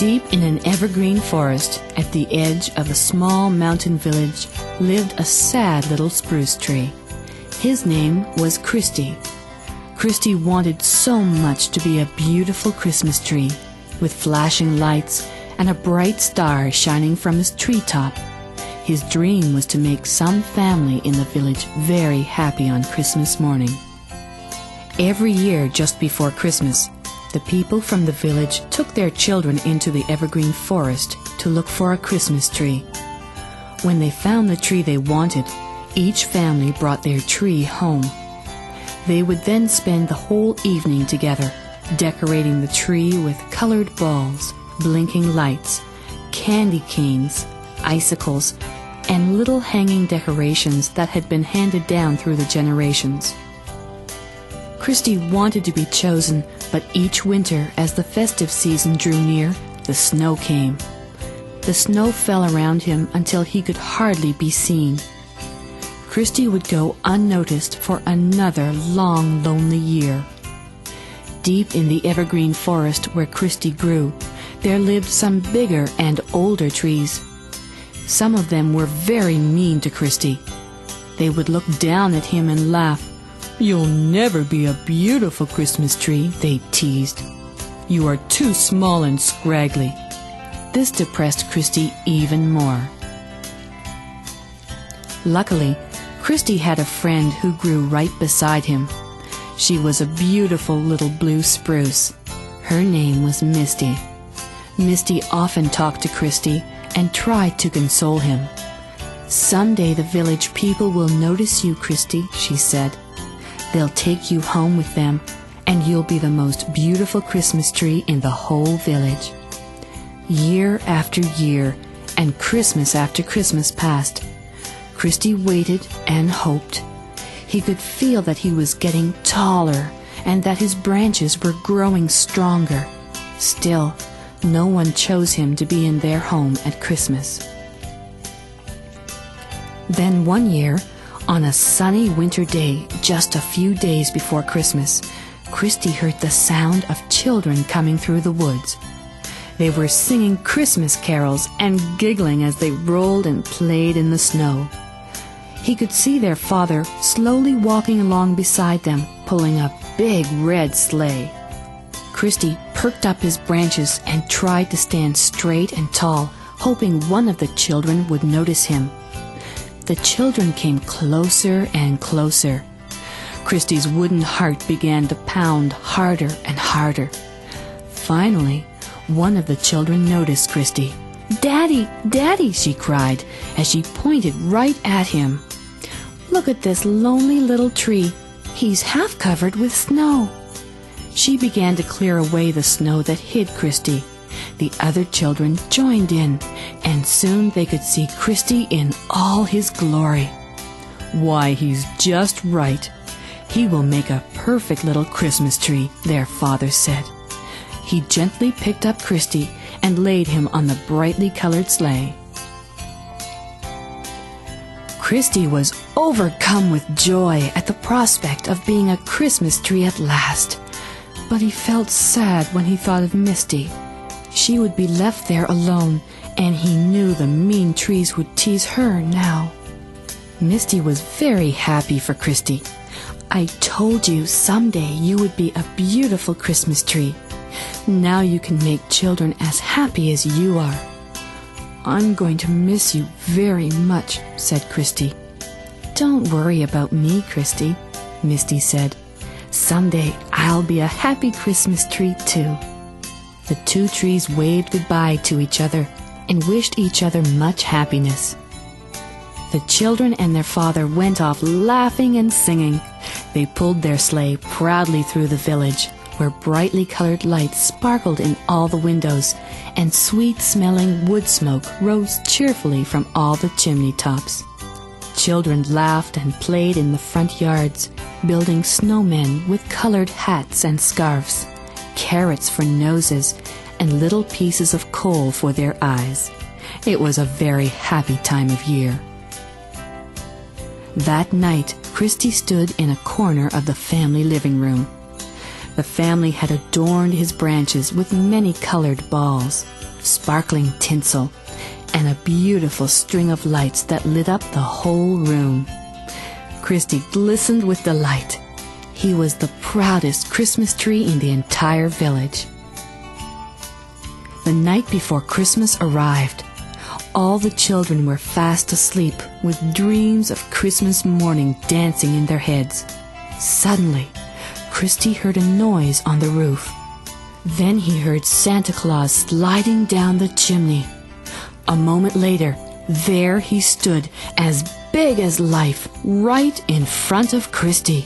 Deep in an evergreen forest, at the edge of a small mountain village, lived a sad little spruce tree. His name was Christie. Christie wanted so much to be a beautiful Christmas tree, with flashing lights and a bright star shining from his treetop. His dream was to make some family in the village very happy on Christmas morning. Every year just before Christmas, the people from the village took their children into the evergreen forest to look for a Christmas tree. When they found the tree they wanted, each family brought their tree home. They would then spend the whole evening together, decorating the tree with colored balls, blinking lights, candy canes, icicles, and little hanging decorations that had been handed down through the generations. Christie wanted to be chosen, but each winter, as the festive season drew near, the snow came. The snow fell around him until he could hardly be seen. Christie would go unnoticed for another long, lonely year. Deep in the evergreen forest where Christie grew, there lived some bigger and older trees. Some of them were very mean to Christie. They would look down at him and laugh. "You'll never be a beautiful Christmas tree," they teased. "You are too small and scraggly." This depressed Christie even more. Luckily, Christie had a friend who grew right beside him. She was a beautiful little blue spruce. Her name was Misty. Misty often talked to Christie and tried to console him. "Someday the village people will notice you, Christie," she said. "They'll take you home with them, and you'll be the most beautiful Christmas tree in the whole village." Year after year, and Christmas after Christmas passed. Christie waited and hoped. He could feel that he was getting taller, and that his branches were growing stronger. Still, no one chose him to be in their home at Christmas. Then one year, on a sunny winter day, just a few days before Christmas, Christie heard the sound of children coming through the woods. They were singing Christmas carols and giggling as they rolled and played in the snow. He could see their father slowly walking along beside them, pulling a big red sleigh. Christie perked up his branches and tried to stand straight and tall, hoping one of the children would notice him. The children came closer and closer. Christie's wooden heart began to pound harder and harder. Finally, one of the children noticed Christie. "Daddy, Daddy," she cried as she pointed right at him. "Look at this lonely little tree. He's half covered with snow." She began to clear away the snow that hid Christie. The other children joined in, and soon they could see Christie in all his glory. "Why, he's just right. He will make a perfect little Christmas tree," their father said. He gently picked up Christie and laid him on the brightly colored sleigh. Christie was overcome with joy at the prospect of being a Christmas tree at last. But he felt sad when he thought of Misty. She would be left there alone, and he knew the mean trees would tease her now. Misty was very happy for Christie. "I told you someday you would be a beautiful Christmas tree. Now you can make children as happy as you are." "I'm going to miss you very much," said Christie. "Don't worry about me, Christie," Misty said. "Someday I'll be a happy Christmas tree too." The two trees waved goodbye to each other and wished each other much happiness. The children and their father went off laughing and singing. They pulled their sleigh proudly through the village, where brightly colored lights sparkled in all the windows, and sweet-smelling wood smoke rose cheerfully from all the chimney tops. Children laughed and played in the front yards, building snowmen with colored hats and scarves, carrots for noses, and little pieces of coal for their eyes. It was a very happy time of year. That night, Christie stood in a corner of the family living room. The family had adorned his branches with many colored balls. sparkling tinsel, and a beautiful string of lights that lit up the whole room. Christie glistened with delight. He was the proudest Christmas tree in the entire village. The night before Christmas arrived. All the children were fast asleep, with dreams of Christmas morning dancing in their heads. Suddenly, Christie heard a noise on the roof. Then he heard Santa Claus sliding down the chimney. A moment later, there he stood, as big as life, right in front of Christie.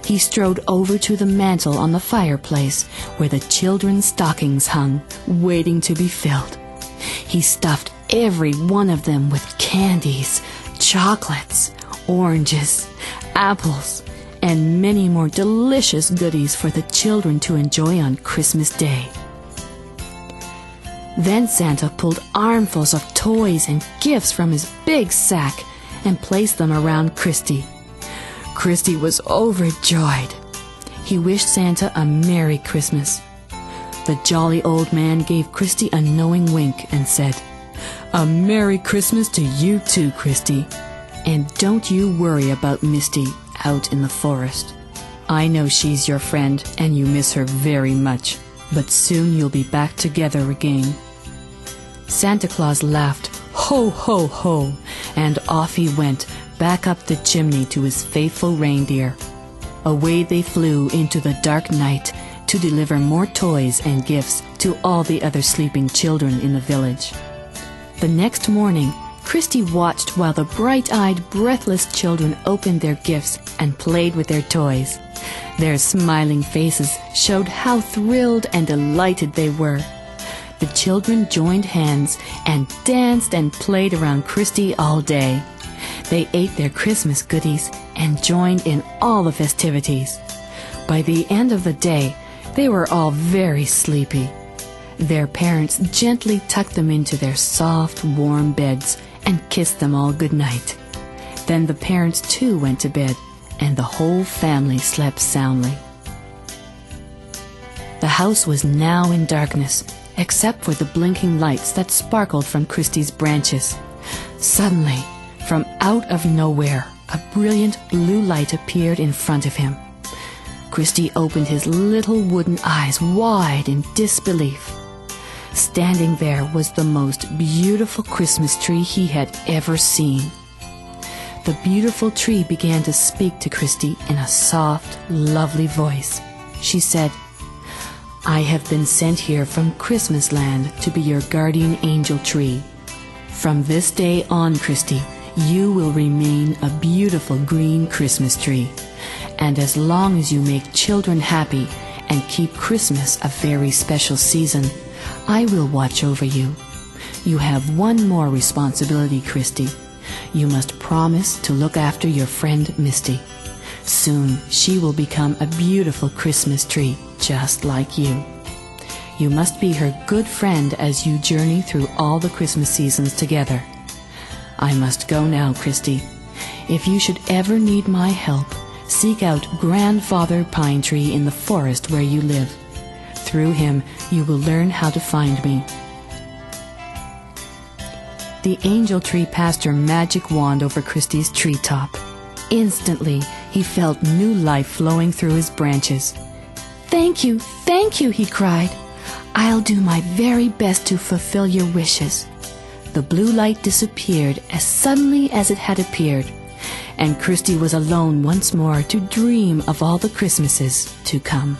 He strode over to the mantel on the fireplace, where the children's stockings hung, waiting to be filled. He stuffed every one of them with candies, chocolates, oranges, apples, and many more delicious goodies for the children to enjoy on Christmas Day. Then Santa pulled armfuls of toys and gifts from his big sack and placed them around Christie. Christie was overjoyed. He wished Santa a Merry Christmas. The jolly old man gave Christie a knowing wink and said, "A Merry Christmas to you too, Christie. And don't you worry about Misty out in the forest. I know she's your friend and you miss her very much, but soon you'll be back together again." Santa Claus laughed, "Ho, ho, ho," and off he went, back up the chimney to his faithful reindeer. Away they flew into the dark night to deliver more toys and gifts to all the other sleeping children in the village. The next morning, Christie watched while the bright-eyed, breathless children opened their gifts and played with their toys. Their smiling faces showed how thrilled and delighted they were. The children joined hands and danced and played around Christie all day. They ate their Christmas goodies and joined in all the festivities. By the end of the day, they were all very sleepy. Their parents gently tucked them into their soft, warm beds and kissed them all good night. Then the parents too went to bed, and the whole family slept soundly. The house was now in darkness, except for the blinking lights that sparkled from Christie's branches. Suddenly, from out of nowhere, a brilliant blue light appeared in front of him. Christie opened his little wooden eyes wide in disbelief. Standing there was the most beautiful Christmas tree he had ever seen. The beautiful tree began to speak to Christie in a soft, lovely voice. She said, "I have been sent here from Christmas land to be your guardian angel tree. From this day on, Christie, you will remain a beautiful green Christmas tree. And as long as you make children happy and keep Christmas a very special season, I will watch over you. You have one more responsibility, Christie. You must promise to look after your friend Misty. Soon she will become a beautiful Christmas tree, just like you. You must be her good friend as you journey through all the Christmas seasons together. I must go now, Christie. If you should ever need my help, seek out Grandfather Pine Tree in the forest where you live. Through him, you will learn how to find me." The angel tree passed her magic wand over Christie's treetop. Instantly, he felt new life flowing through his branches. Thank you," he cried. "I'll do my very best to fulfill your wishes." The blue light disappeared as suddenly as it had appeared, and Christie was alone once more to dream of all the Christmases to come.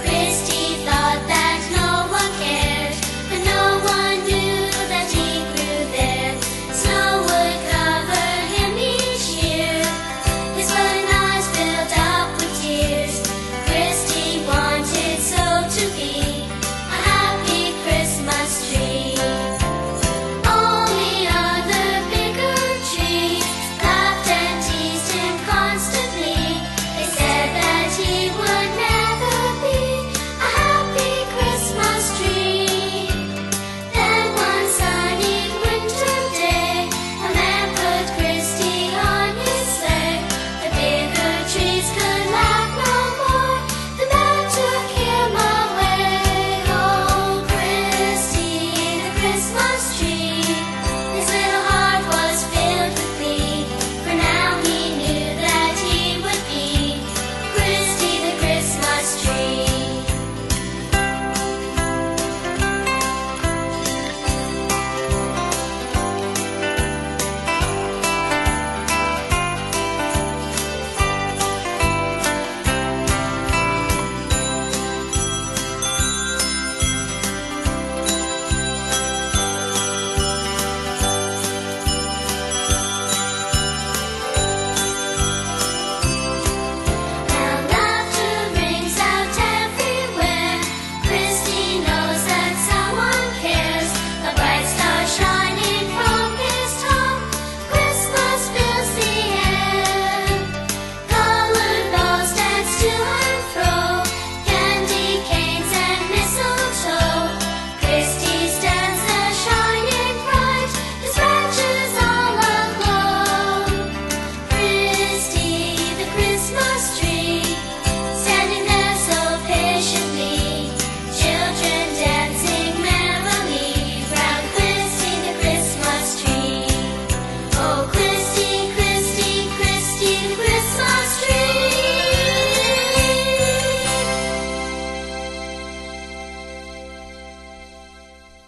Christie thought that no one cared, and no one knew that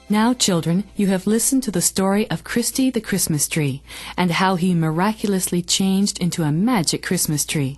Now, children, you have listened to the story of Christie the Christmas tree and how he miraculously changed into a magic Christmas tree.